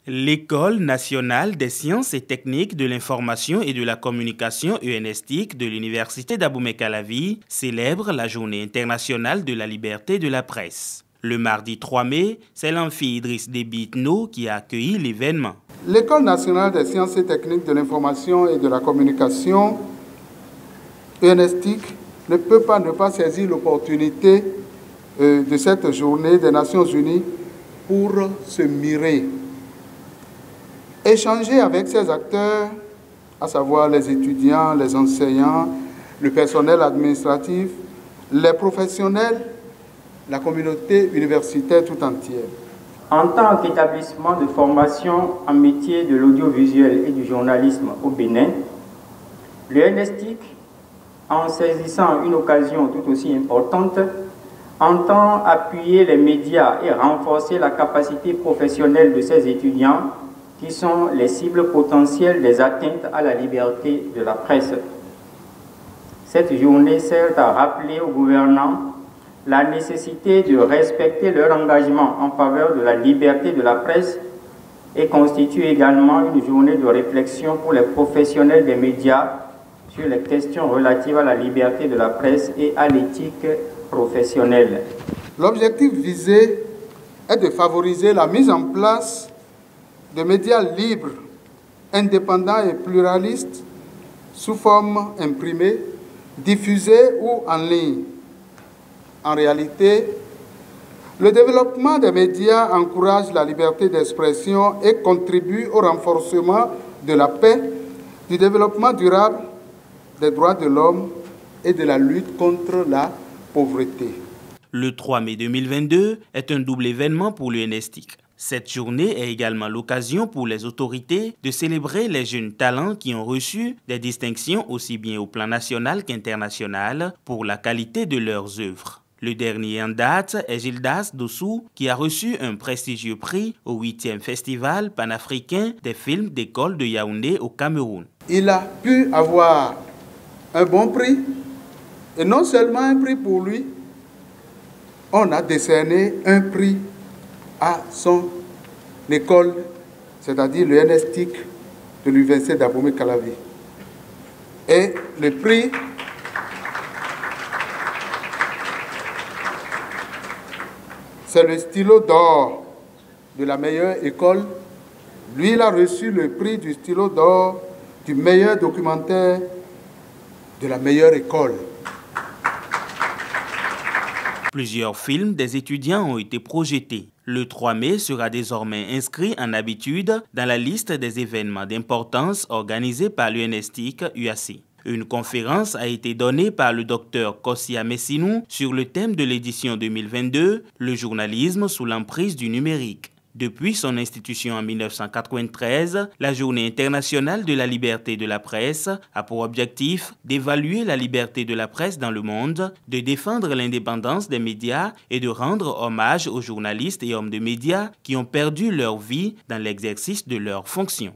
L'École nationale des sciences et techniques de l'information et de la communication UNESTIC de l'Université d'Abomey-Calavi célèbre la Journée internationale de la liberté de la presse. Le mardi 3 mai, c'est l'amphi Idriss Déby Itno qui a accueilli l'événement. L'École nationale des sciences et techniques de l'information et de la communication UNESTIC ne peut pas ne pas saisir l'opportunité de cette journée des Nations Unies pour se mirer, échanger avec ces acteurs, à savoir les étudiants, les enseignants, le personnel administratif, les professionnels, la communauté universitaire tout entière. En tant qu'établissement de formation en métier de l'audiovisuel et du journalisme au Bénin, l'UNESTIC, en saisissant une occasion tout aussi importante, entend appuyer les médias et renforcer la capacité professionnelle de ses étudiants qui sont les cibles potentielles des atteintes à la liberté de la presse. Cette journée sert à rappeler aux gouvernants la nécessité de respecter leur engagement en faveur de la liberté de la presse et constitue également une journée de réflexion pour les professionnels des médias sur les questions relatives à la liberté de la presse et à l'éthique professionnelle. L'objectif visé est de favoriser la mise en place de médias libres, indépendants et pluralistes sous forme imprimée, diffusée ou en ligne. En réalité, le développement des médias encourage la liberté d'expression et contribue au renforcement de la paix, du développement durable, des droits de l'homme et de la lutte contre la pauvreté. Le 3 mai 2022 est un double événement pour l'UNESTIC. Cette journée est également l'occasion pour les autorités de célébrer les jeunes talents qui ont reçu des distinctions aussi bien au plan national qu'international pour la qualité de leurs œuvres. Le dernier en date est Gildas Dossou qui a reçu un prestigieux prix au 8e Festival panafricain des films d'école de Yaoundé au Cameroun. Il a pu avoir un bon prix et non seulement un prix pour lui, on a décerné un prix à son école, c'est-à-dire le UNESTIC de l'Université d'Abomey-Calavi. Et le prix c'est le stylo d'or de la meilleure école. Lui, il a reçu le prix du stylo d'or du meilleur documentaire de la meilleure école. Plusieurs films des étudiants ont été projetés. Le 3 mai sera désormais inscrit en habitude dans la liste des événements d'importance organisés par l'UNESTIC UAC. Une conférence a été donnée par le docteur Kossia Messinou sur le thème de l'édition 2022, le journalisme sous l'emprise du numérique. Depuis son institution en 1993, la Journée internationale de la liberté de la presse a pour objectif d'évaluer la liberté de la presse dans le monde, de défendre l'indépendance des médias et de rendre hommage aux journalistes et hommes de médias qui ont perdu leur vie dans l'exercice de leurs fonctions.